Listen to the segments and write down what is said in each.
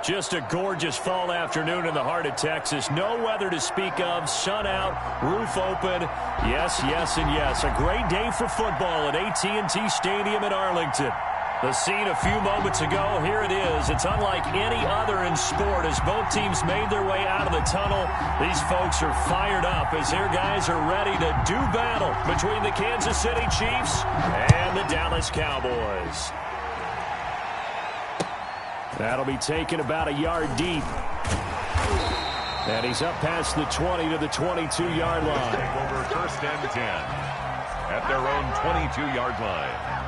Just a gorgeous fall afternoon in the heart of Texas. No weather to speak of. Sun out, roof open. Yes, yes, and yes. A great day for football at AT&T Stadium in Arlington. The scene a few moments ago, here it is. It's unlike any other in sport as both teams made their way out of the tunnel. These folks are fired up as their guys are ready to do battle between the Kansas City Chiefs and the Dallas Cowboys. That'll be taken about a yard deep. And he's up past the 20 to the 22-yard line. Take over 1st and 10 at their own 22-yard line.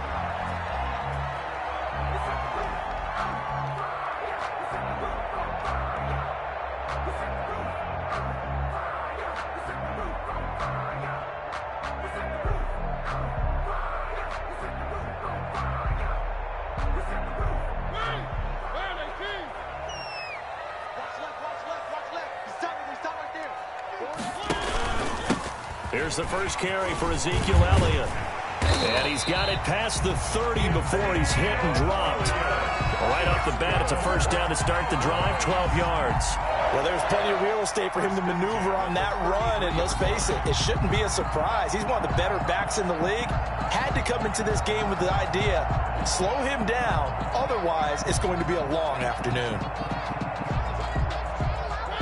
Here's the first carry for Ezekiel Elliott. And he's got it past the 30 before he's hit and dropped. Right off the bat, it's a first down to start the drive, 12 yards. Well, there's plenty of real estate for him to maneuver on that run, and let's face it, it shouldn't be a surprise. He's one of the better backs in the league. Had to come into this game with the idea, slow him down, otherwise it's going to be a long afternoon.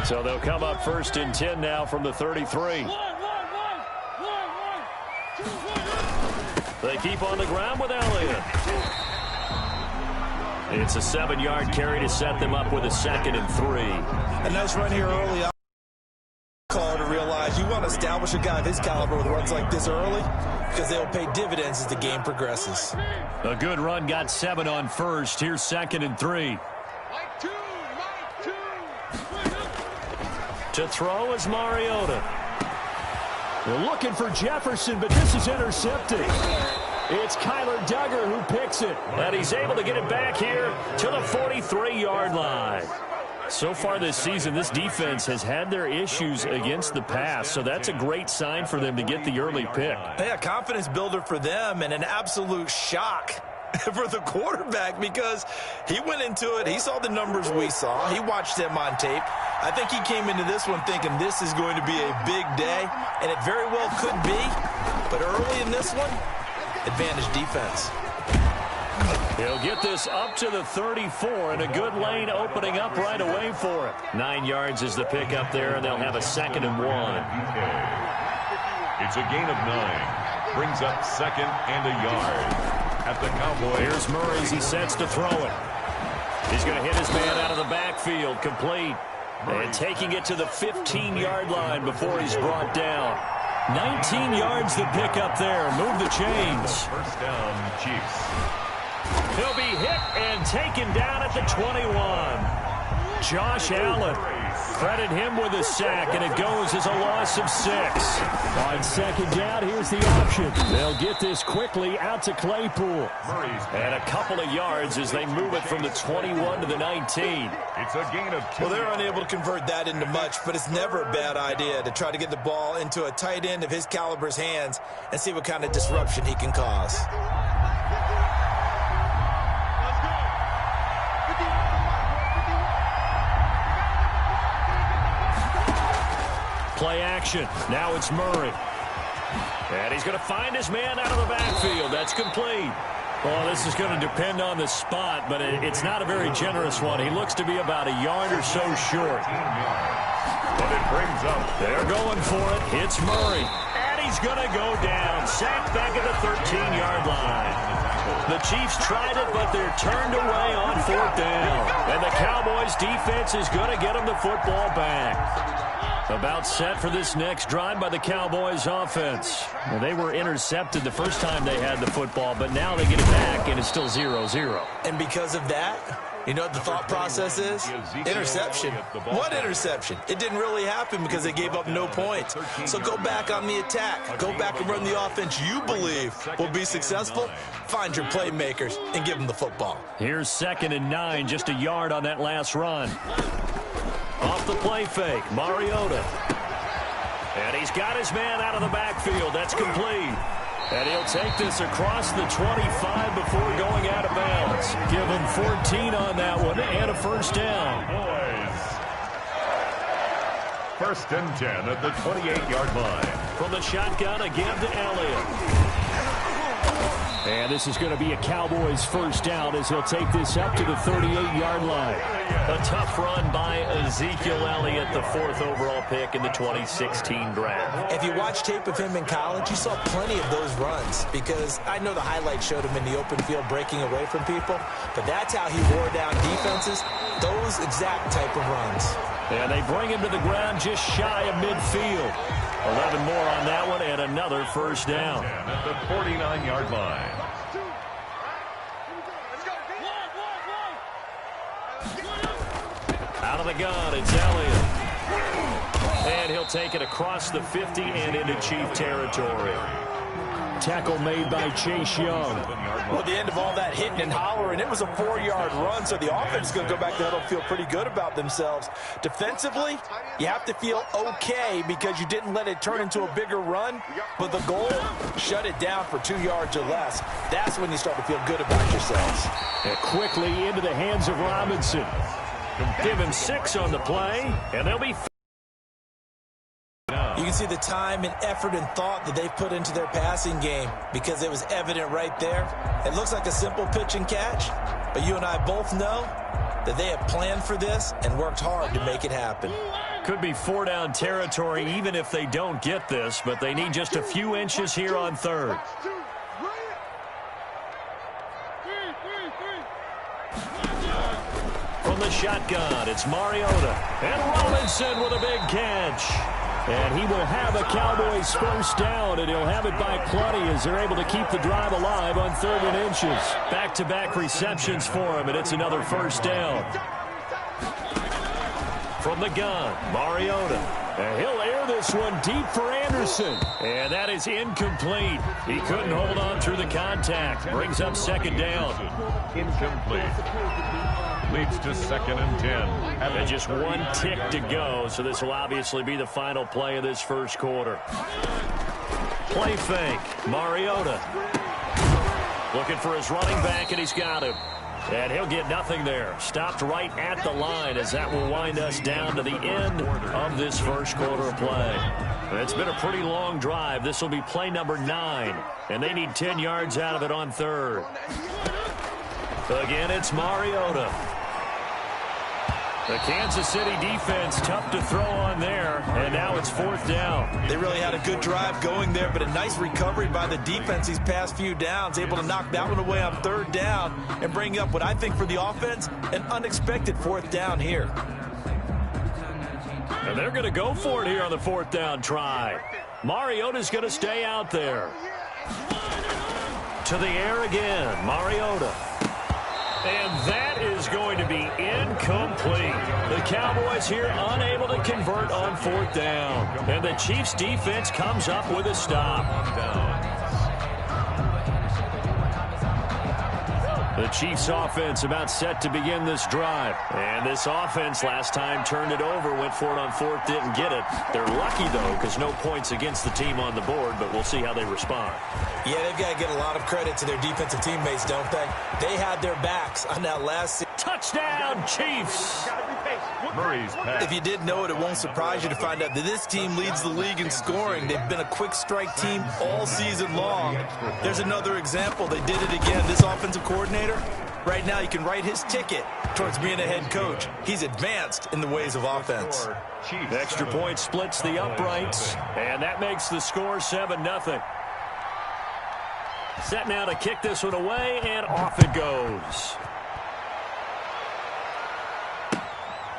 So they'll come up 1st and 10 now from the 33. They keep on the ground with Elliott. It's a 7-yard carry to set them up with a 2nd and 3. A nice run here early on. Call to realize you want to establish a guy of his caliber with runs like this early because they'll pay dividends as the game progresses. A good run got 7 on 1st. Here's 2nd and 3. To throw is Mariota. They're looking for Jefferson, but this is intercepted. It's Kyler Duggar who picks it. And he's able to get it back here to the 43-yard line. So far this season, this defense has had their issues against the pass, so that's a great sign for them to get the early pick. Yeah, confidence builder for them and an absolute shock for the quarterback because he went into it. He saw the numbers we saw. He watched them on tape. I think he came into this one thinking this is going to be a big day, and it very well could be. But early in this one, advantage defense. He'll get this up to the 34, and a good lane opening up right away for him. 9 yards is the pickup there, and they'll have a 2nd and 1. It's a gain of 9. Brings up 2nd and a yard at the Cowboys. Here's Murray as he sets to throw it. He's going to hit his man out of the backfield, complete. And taking it to the 15-yard line before he's brought down. 19 yards the pickup there. Move the chains. First down, Chiefs. He'll be hit and taken down at the 21. Josh Allen. Credit him with a sack, and it goes as a loss of 6. On 2nd down, here's the option. They'll get this quickly out to Claypool. And a couple of yards as they move it from the 21 to the 19. It's a gain of 2. Well, they're unable to convert that into much, but it's never a bad idea to try to get the ball into a tight end of his caliber's hands and see what kind of disruption he can cause. Play action. Now it's Murray. And he's going to find his man out of the backfield. That's complete. Well, this is going to depend on the spot, but it's not a very generous one. He looks to be about a yard or so short. But it brings up. They're going for it. It's Murray. And he's going to go down. Sacked back at the 13-yard line. The Chiefs tried it, but they're turned away on 4th down. And the Cowboys' defense is going to get them the football back. About set for this next drive by the Cowboys offense. Well, they were intercepted the first time they had the football, but now they get it back, and it's still 0-0. And because of that, you know what the thought process is? Interception. What interception? It didn't really happen because they gave up no points. So go back on the attack. Go back and run the offense you believe will be successful. Find your playmakers and give them the football. Here's 2nd and 9, just a yard on that last run. Off the play fake, Mariota. And he's got his man out of the backfield. That's complete. And he'll take this across the 25 before going out of bounds. Give him 14 on that one and a first down. First and 10 at the 28-yard line. From the shotgun again to Elliott. And this is going to be a Cowboys first down as he'll take this up to the 38-yard line. A tough run by Ezekiel Elliott, the 4th overall pick in the 2016 draft. If you watch tape of him in college, you saw plenty of those runs because I know the highlights showed him in the open field breaking away from people, but that's how he wore down defenses, those exact type of runs. And they bring him to the ground just shy of midfield. 11 more on that one and another first down. At the 49-yard line. Out of the gun, it's Elliott. And he'll take it across the 50 and into Chief territory. Tackle made by Chase Young. Well, at the end of all that hitting and hollering, it was a 4-yard run, so the offense is going to go back there and feel pretty good about themselves. Defensively, you have to feel okay because you didn't let it turn into a bigger run, but the goal, shut it down for 2 yards or less. That's when you start to feel good about yourselves. And quickly into the hands of Robinson. Give him 6 on the play, and they'll be... You can see the time and effort and thought that they've put into their passing game because it was evident right there. It looks like a simple pitch and catch, but you and I both know that they have planned for this and worked hard to make it happen. Could be 4-down territory even if they don't get this, but they need just a few inches here on 3rd. From the shotgun, it's Mariota. And Robinson with a big catch. And he will have a Cowboys first down, and he'll have it by plenty as they're able to keep the drive alive on 3rd and inches. Back-to-back receptions for him, and it's another first down. From the gun, Mariota. And he'll air this one deep for Anderson. And that is incomplete. He couldn't hold on through the contact. Brings up 2nd down. Incomplete. Leads to 2nd and 10. And just 1 tick to go, so this will obviously be the final play of this first quarter. Play fake. Mariota. Looking for his running back, and he's got him. And he'll get nothing there. Stopped right at the line as that will wind us down to the end of this first quarter of play. It's been a pretty long drive. This will be play number 9, and they need 10 yards out of it on 3rd. Again, it's Mariota. The Kansas City defense tough to throw on there, and now it's 4th down. They really had a good drive going there, but a nice recovery by the defense these past few downs, able to knock that one away on 3rd down and bring up what I think for the offense, an unexpected 4th down here. And they're going to go for it here on the 4th down try. Mariota's going to stay out there. To the air again, Mariota. And that is going to be incomplete. The Cowboys here unable to convert on 4th down. And the Chiefs defense comes up with a stop. The Chiefs offense about set to begin this drive. And this offense last time turned it over, went for it on 4th, didn't get it. They're lucky, though, because no points against the team on the board, but we'll see how they respond. Yeah, they've got to get a lot of credit to their defensive teammates, don't they? They had their backs on that last... Touchdown, Chiefs! Murray's pass. If you didn't know it, it won't surprise you to find out that this team leads the league in scoring. They've been a quick strike team all season long. There's another example. They did it again. This offensive coordinator, right now you can write his ticket towards being a head coach. He's advanced in the ways of offense. Extra point splits the uprights, and that makes the score 7-0. Set now to kick this one away, and off it goes.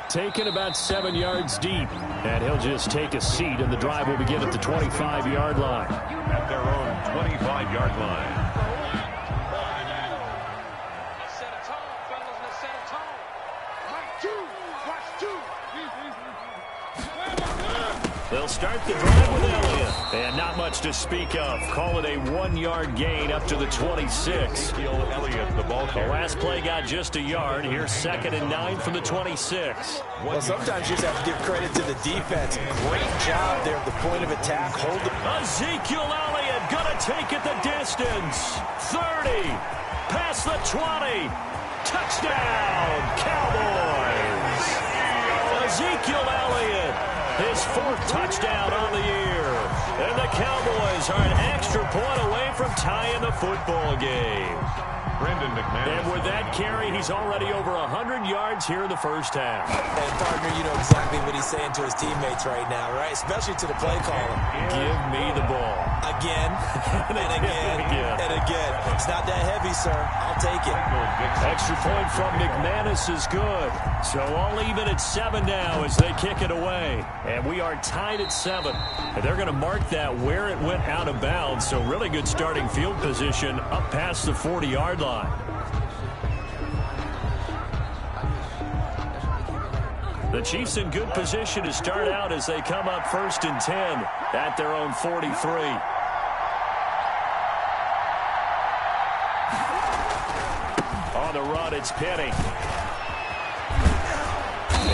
Taken about 7 yards deep, and he'll just take a seat, and the drive will begin at the 25-yard line. At their own 25-yard line. They'll start the drive with Elliott. And not much to speak of. Call it a 1-yard gain up to the 26. Elliott, the ball carrier. The last play got just a yard. Here's 2nd and 9 from the 26. Well, sometimes you just have to give credit to the defense. Great job there at the point of attack. Hold the... Ezekiel Elliott going to take it the distance. 30. Past the 20. Touchdown, Cowboys. Ezekiel Elliott, his 4th touchdown on the year. And the Cowboys are an extra point away from tying the football game. And with that carry, he's already over 100 yards here in the first half. And, partner, you know exactly what he's saying to his teammates right now, right? Especially to the play caller. Give me the ball. Again, and again, and again. It's not that heavy, sir. I'll take it. Extra point from McManus is good. So all even at 7 now as they kick it away. And we are tied at 7. And they're going to mark that where it went out of bounds. So really good starting field position up past the 40-yard line. The Chiefs in good position to start out as they come up 1st and 10 at their own 43. On the run, it's Penny.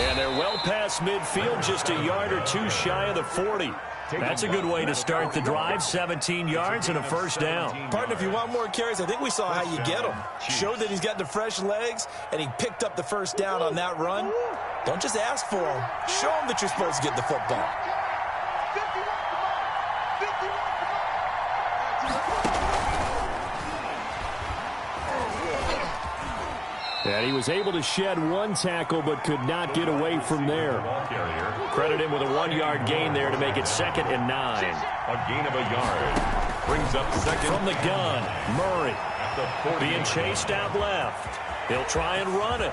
And they're well past midfield, just a yard or 2 shy of the 40. That's a good way to start the drive. 17 yards and a first down. Partner, if you want more carries, I think we saw how you get them. Showed that he's got the fresh legs, and he picked up the first down on that run. Don't just ask for him. Show him that you're supposed to get the football. And he was able to shed 1 tackle but could not get away from there. Credit him with a 1-yard gain there to make it 2nd and 9. A gain of a yard. Brings up 2nd. From the gun, Murray being chased out left. He'll try and run it.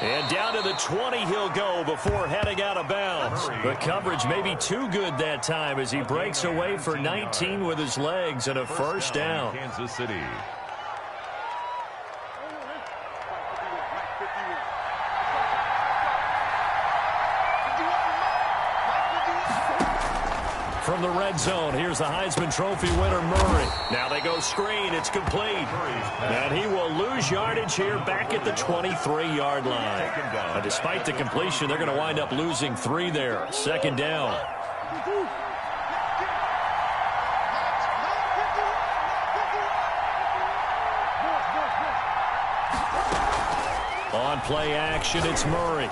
And down to the 20 he'll go before heading out of bounds. The coverage may be too good that time as he breaks away for 19 with his legs and a first down. Kansas City. From the red zone, here's the Heisman Trophy winner, Murray. Now they go screen. It's complete. And he will lose yardage here back at the 23-yard line. But despite the completion, they're going to wind up losing 3 there. 2nd down. On play action, it's Murray.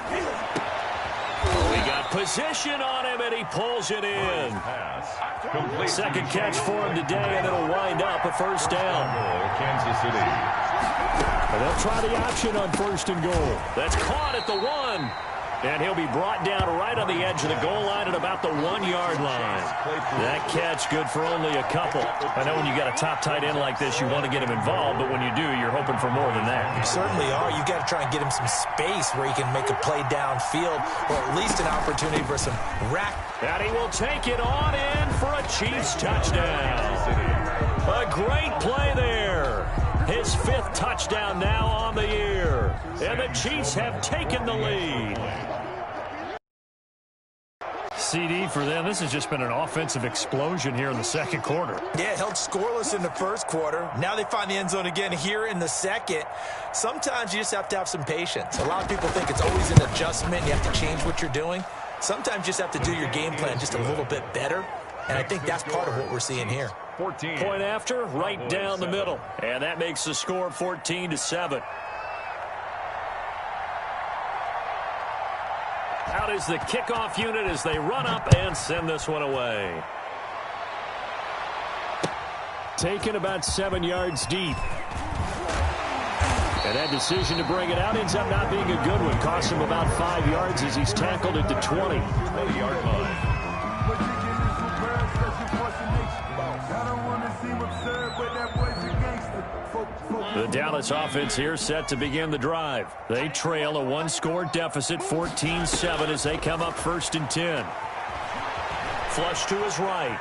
We got position on him, and he pulls it in. Second catch for him today, and it'll wind up a first down. Kansas City. And they'll try the option on 1st and goal. That's caught at the 1. And he'll be brought down right on the edge of the goal line at about the 1-yard line. That catch good for only a couple. I know when you got a top tight end like this, you want to get him involved, but when you do, you're hoping for more than that. You certainly are. You've got to try and get him some space where he can make a play downfield, or at least an opportunity for some rack. And he will take it on in for a Chiefs touchdown. A great play there. His 5th touchdown now on the year. And the Chiefs have taken the lead. CD for them. This has just been an offensive explosion here in the 2nd quarter. Yeah, held scoreless in the 1st quarter. Now they find the end zone again here in the 2nd. Sometimes you just have to have some patience. A lot of people think it's always an adjustment. You have to change what you're doing. Sometimes you just have to do your game plan just a little bit better. And I think that's part of what we're seeing here. 14. Point after, right down the middle. And that makes the score 14-7. Out is the kickoff unit as they run up and send this one away. Taken about 7 yards deep. And that decision to bring it out ends up not being a good one. Costs him about 5 yards as he's tackled at the 20. 20-yard line. The Dallas offense here set to begin the drive. They trail a 1-score deficit, 14-7, as they come up 1st and 10. Flush to his right.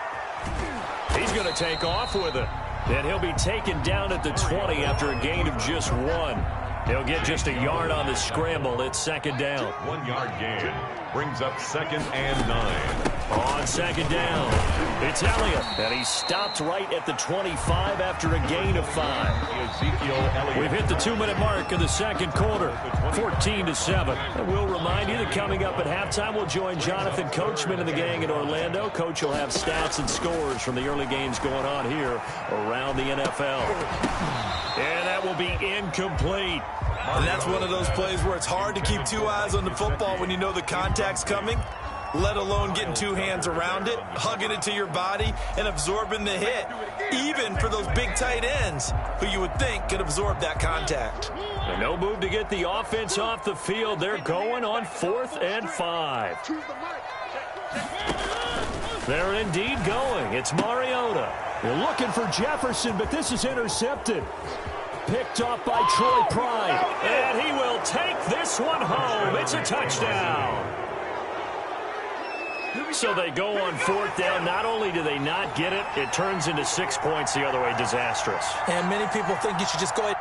He's going to take off with it. And he'll be taken down at the 20 after a gain of just 1. He'll get just a yard on the scramble. It's 2nd down. 1-yard gain. Brings up 2nd and 9. On 2nd down. It's Elliott, and he stopped right at the 25 after a gain of 5. Ezekiel Elliott. We've hit the 2-minute mark in the second quarter, 14-7. And we'll remind you that coming up at halftime, we'll join Jonathan Coachman and the gang in Orlando. Coach will have stats and scores from the early games going on here around the NFL. And that will be incomplete. And that's one of those plays where it's hard to keep two eyes on the football when you know the contact's coming, let alone getting two hands around it, hugging it to your body, and absorbing the hit, even for those big tight ends who you would think could absorb that contact. And no move to get the offense off the field. They're going on 4th and 5. They're indeed going. It's Mariota. They're looking for Jefferson, but this is intercepted. Picked off by Troy Pride. And he will take this one home. It's a touchdown. So they go on 4th down. Not only do they not get it, it turns into 6 points the other way. Disastrous. And many people think you should just go ahead.